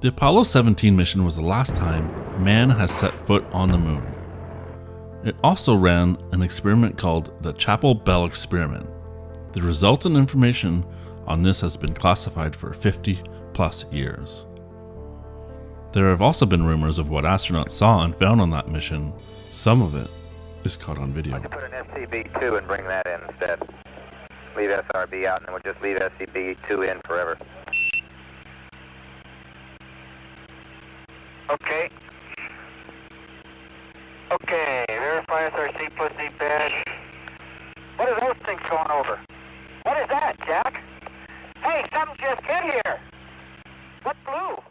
The Apollo 17 mission was the last time man has set foot on the moon. It also ran an experiment called the Chapel Bell experiment. The resultant information on this has been classified for 50 plus years. There have also been rumors of what astronauts saw and found on that mission. Some of it is caught on video. I can put an SCB-2 and bring that in instead. Leave SRB out and then we'll just leave SCB-2 in forever. Okay. Okay, verify SRC plus D badge. What are those things going over? What is that, Jack? Hey, something just hit here. What blew?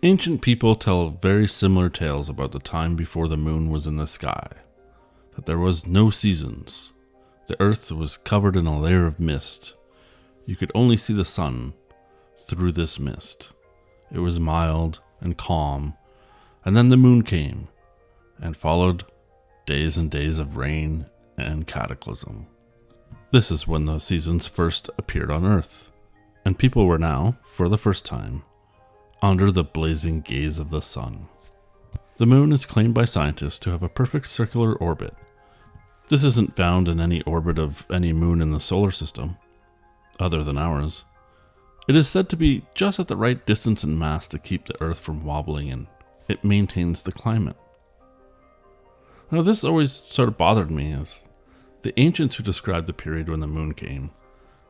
Ancient people tell very similar tales about the time before the moon was in the sky. That there was no seasons. The earth was covered in a layer of mist. You could only see the sun through this mist. It was mild and calm, and then the moon came, and followed days and days of rain and cataclysm. This is when the seasons first appeared on Earth, and people were now, for the first time, under the blazing gaze of the sun. The moon is claimed by scientists to have a perfect circular orbit. This isn't found in any orbit of any moon in the solar system, other than ours. It is said to be just at the right distance and mass to keep the Earth from wobbling, and it maintains the climate. Now this always sort of bothered me, as the ancients who described the period when the moon came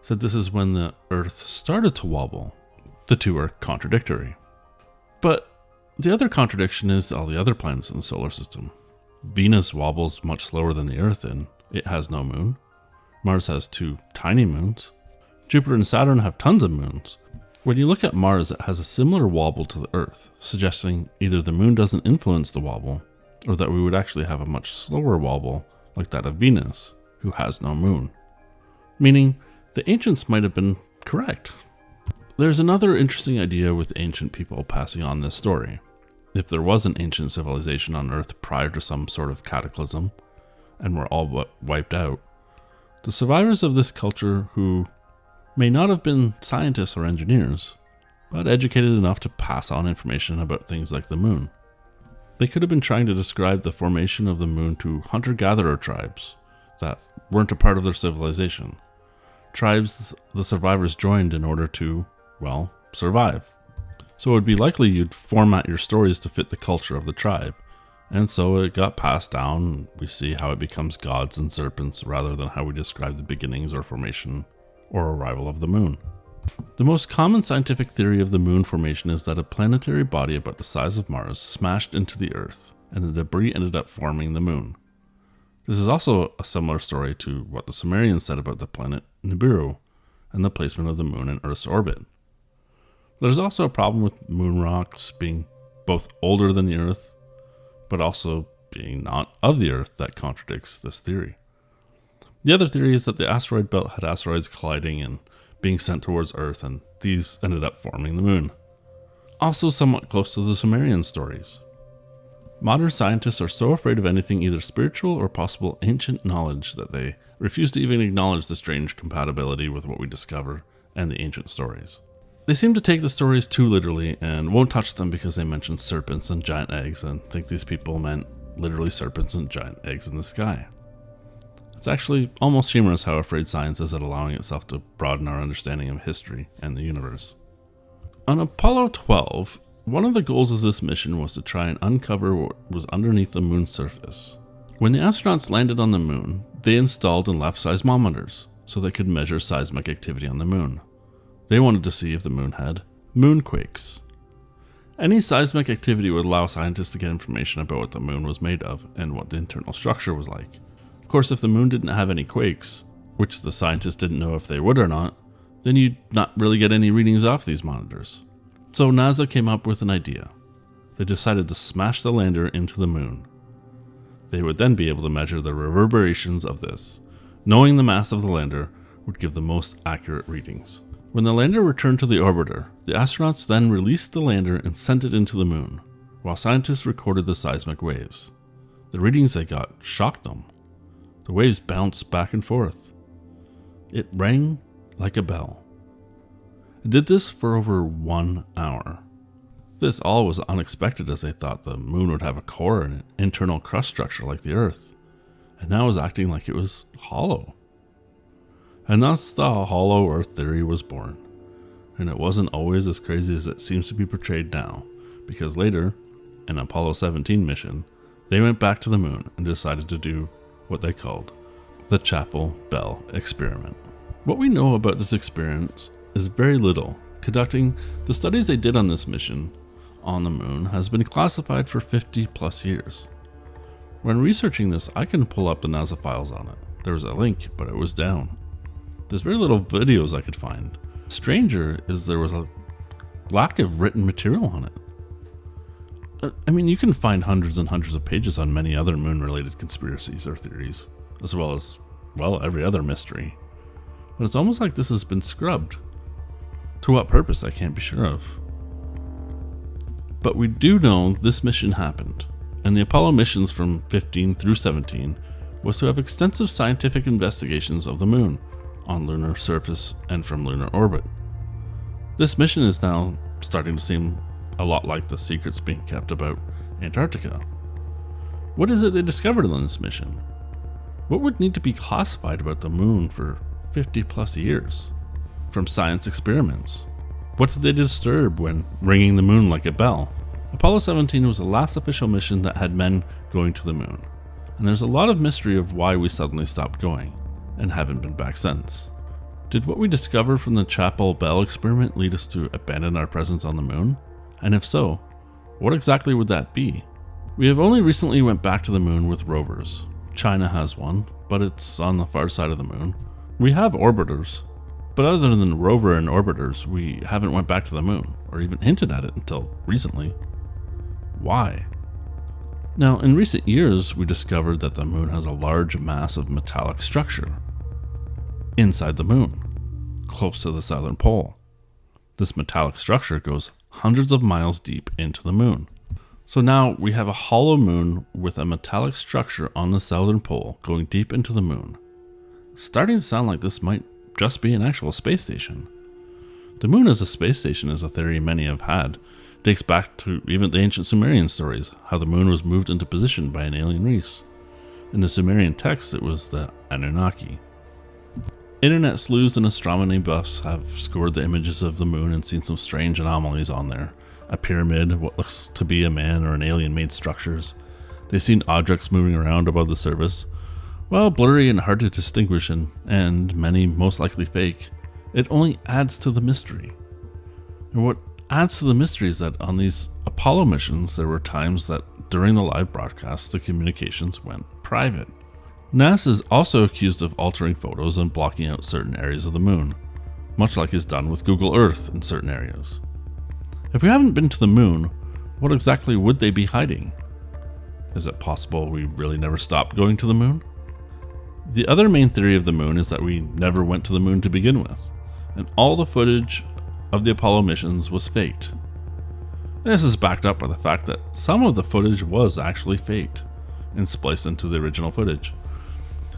said this is when the Earth started to wobble. The two are contradictory. But the other contradiction is all the other planets in the solar system. Venus wobbles much slower than the Earth and it has no moon. Mars has 2 tiny moons. Jupiter and Saturn have tons of moons. When you look at Mars, it has a similar wobble to the Earth, suggesting either the moon doesn't influence the wobble, or that we would actually have a much slower wobble like that of Venus, who has no moon. Meaning, the ancients might have been correct. There's another interesting idea with ancient people passing on this story. If there was an ancient civilization on Earth prior to some sort of cataclysm, and were all but wiped out, the survivors of this culture who may not have been scientists or engineers, but educated enough to pass on information about things like the moon. They could have been trying to describe the formation of the moon to hunter-gatherer tribes that weren't a part of their civilization. Tribes the survivors joined in order to, well, survive. So it would be likely you'd format your stories to fit the culture of the tribe. And so it got passed down, and we see how it becomes gods and serpents rather than how we describe the beginnings or formation or arrival of the moon. The most common scientific theory of the moon formation is that a planetary body about the size of Mars smashed into the Earth, and the debris ended up forming the moon. This is also a similar story to what the Sumerians said about the planet Nibiru and the placement of the moon in Earth's orbit. There's also a problem with moon rocks being both older than the Earth, but also being not of the Earth that contradicts this theory. The other theory is that the asteroid belt had asteroids colliding and being sent towards Earth, and these ended up forming the moon. Also somewhat close to the Sumerian stories. Modern scientists are so afraid of anything either spiritual or possible ancient knowledge that they refuse to even acknowledge the strange compatibility with what we discover and the ancient stories. They seem to take the stories too literally and won't touch them because they mention serpents and giant eggs and think these people meant literally serpents and giant eggs in the sky. It's actually almost humorous how afraid science is at allowing itself to broaden our understanding of history and the universe. On Apollo 12, one of the goals of this mission was to try and uncover what was underneath the moon's surface. When the astronauts landed on the moon, they installed and left seismometers so they could measure seismic activity on the moon. They wanted to see if the moon had moonquakes. Any seismic activity would allow scientists to get information about what the moon was made of and what the internal structure was like. Of course, if the moon didn't have any quakes, which the scientists didn't know if they would or not, then you'd not really get any readings off these monitors. So NASA came up with an idea. They decided to smash the lander into the moon. They would then be able to measure the reverberations of this. Knowing the mass of the lander would give the most accurate readings. When the lander returned to the orbiter, the astronauts then released the lander and sent it into the moon. while scientists recorded the seismic waves. The readings they got shocked them. The waves bounced back and forth. It rang like a bell. It did this for over 1 hour. This all was unexpected, as they thought the moon would have a core and an internal crust structure like the Earth, and now it was acting like it was hollow. And thus the hollow Earth theory was born. And it wasn't always as crazy as it seems to be portrayed now, because later, in Apollo 17 mission, they went back to the moon and decided to do what they called the Chapel Bell experiment. What we know about this experience is very little. Conducting the studies they did on this mission on the moon has been classified for 50 plus years. When researching this, I couldn't pull up the NASA files on it. There was a link, but it was down. There's very little videos I could find. Stranger is there was a lack of written material on it. I mean, you can find hundreds and hundreds of pages on many other moon-related conspiracies or theories, as well as, well, every other mystery. But it's almost like this has been scrubbed. To what purpose, I can't be sure of. But we do know this mission happened, and the Apollo missions from 15 through 17 was to have extensive scientific investigations of the moon, on lunar surface and from lunar orbit. This mission is now starting to seem a lot like the secrets being kept about Antarctica. What is it they discovered on this mission? What would need to be classified about the moon for 50 plus years? From science experiments? What did they disturb when ringing the moon like a bell? Apollo 17 was the last official mission that had men going to the moon, and there's a lot of mystery of why we suddenly stopped going, and haven't been back since. Did what we discovered from the Chapel Bell experiment lead us to abandon our presence on the moon? And if so, what exactly would that be? We have only recently went back to the moon with rovers. China has one, but it's on the far side of the moon. We have orbiters, but other than rover and orbiters, we haven't went back to the moon, or even hinted at it until recently. Why? Now, in recent years, we discovered that the moon has a large mass of metallic structure inside the moon, close to the southern pole. This metallic structure goes hundreds of miles deep into the moon. So now we have a hollow moon with a metallic structure on the southern pole going deep into the moon. Starting to sound like this might just be an actual space station. The moon as a space station is a theory many have had. It dates back to even the ancient Sumerian stories, how the moon was moved into position by an alien race. In the Sumerian text, it was the Anunnaki. Internet sleuths and astronomy buffs have scored the images of the moon and seen some strange anomalies on there. A pyramid, what looks to be a man or an alien-made structures. They've seen objects moving around above the surface. While blurry and hard to distinguish and many most likely fake, it only adds to the mystery. And what adds to the mystery is that on these Apollo missions, there were times that during the live broadcast, the communications went private. NASA is also accused of altering photos and blocking out certain areas of the moon, much like is done with Google Earth in certain areas. If we haven't been to the moon, what exactly would they be hiding? Is it possible we really never stopped going to the moon? The other main theory of the moon is that we never went to the moon to begin with, and all the footage of the Apollo missions was faked. This is backed up by the fact that some of the footage was actually faked and spliced into the original footage.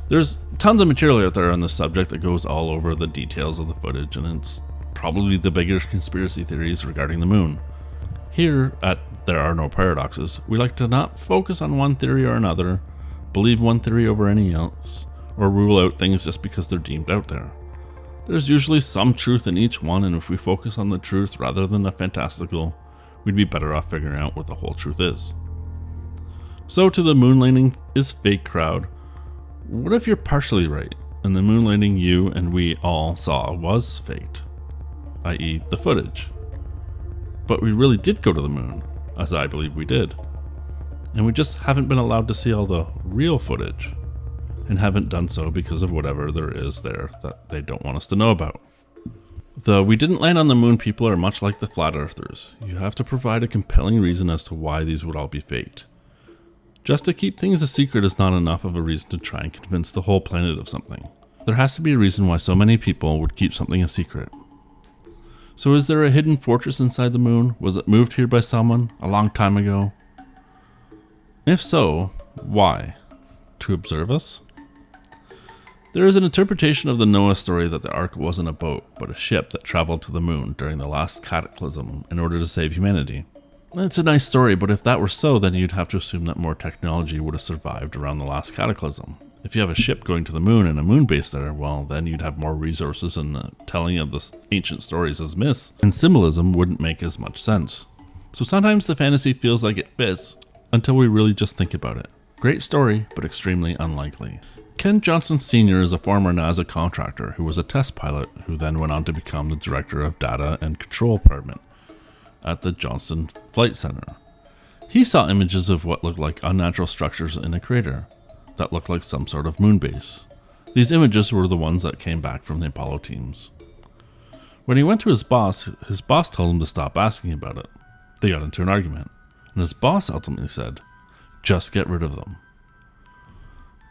There's tons of material out there on this subject that goes all over the details of the footage, and it's probably the biggest conspiracy theories regarding the moon. Here at There Are No Paradoxes, we like to not focus on one theory or another, believe one theory over any else, or rule out things just because they're deemed out there. There's usually some truth in each one, and if we focus on the truth rather than the fantastical, we'd be better off figuring out what the whole truth is. So to the moon landing is fake crowd, what if you're partially right, and the moon landing you and we all saw was faked, i.e. the footage? But we really did go to the moon, as I believe we did. And we just haven't been allowed to see all the real footage, and haven't done so because of whatever there is there that they don't want us to know about. The we didn't land on the moon people are much like the flat earthers. You have to provide a compelling reason as to why these would all be faked. Just to keep things a secret is not enough of a reason to try and convince the whole planet of something. There has to be a reason why so many people would keep something a secret. So is there a hidden fortress inside the moon? Was it moved here by someone a long time ago? If so, why? To observe us? There is an interpretation of the Noah story that the Ark wasn't a boat, but a ship that traveled to the moon during the last cataclysm in order to save humanity. It's a nice story, but if that were so, then you'd have to assume that more technology would have survived around the last cataclysm. If you have a ship going to the moon and a moon base there, well, then you'd have more resources, and the telling of the ancient stories as myths and symbolism wouldn't make as much sense. So sometimes the fantasy feels like it fits until we really just think about it. Great story, but extremely unlikely. Ken Johnson Sr. is a former NASA contractor who was a test pilot who then went on to become the director of data and control department at the Johnson Flight Center. He saw images of what looked like unnatural structures in a crater that looked like some sort of moon base. These images were the ones that came back from the Apollo teams. When he went to his boss told him to stop asking about it. They got into an argument, and his boss ultimately said, "Just get rid of them."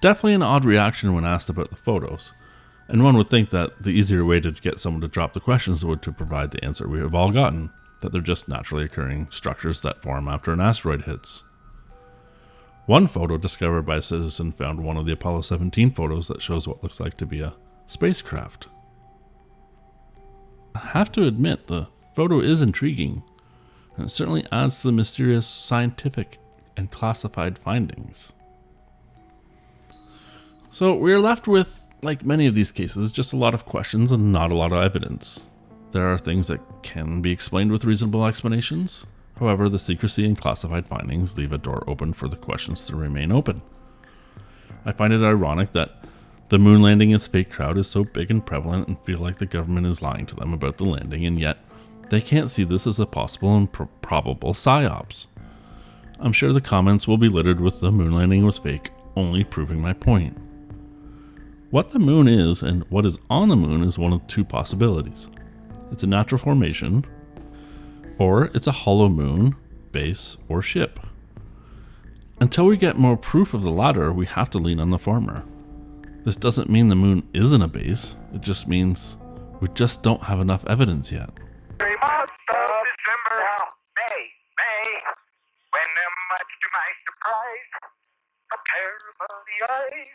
Definitely an odd reaction when asked about the photos, and one would think that the easier way to get someone to drop the questions would to provide the answer we have all gotten, that they're just naturally occurring structures that form after an asteroid hits. One photo discovered by a citizen found one of the Apollo 17 photos that shows what looks like to be a spacecraft. I have to admit, the photo is intriguing, and it certainly adds to the mysterious scientific and classified findings. So we are left with, like many of these cases, just a lot of questions and not a lot of evidence. There are things that can be explained with reasonable explanations. However, the secrecy and classified findings leave a door open for the questions to remain open. I find it ironic that the moon landing is fake crowd is so big and prevalent and feel like the government is lying to them about the landing, and yet they can't see this as a possible and probable psyops. I'm sure the comments will be littered with the moon landing was fake, only proving my point. What the moon is and what is on the moon is one of two possibilities. It's a natural formation, or it's a hollow moon, base, or ship. Until we get more proof of the latter, we have to lean on the former. This doesn't mean the moon isn't a base, it just means we just don't have enough evidence yet. 3 months of December. May, when much to my surprise, a pair of the eyes.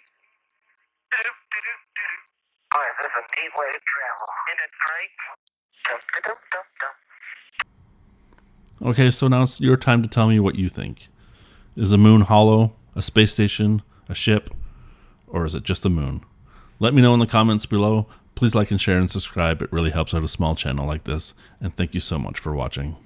Boy, this is a neat way to travel. Isn't it great? Okay, so now it's your time to tell me what you think. Is the moon hollow, a space station, a ship, or is it just the moon? Let me know in the comments below. Please like and share and subscribe. It really helps out a small channel like this. And thank you so much for watching.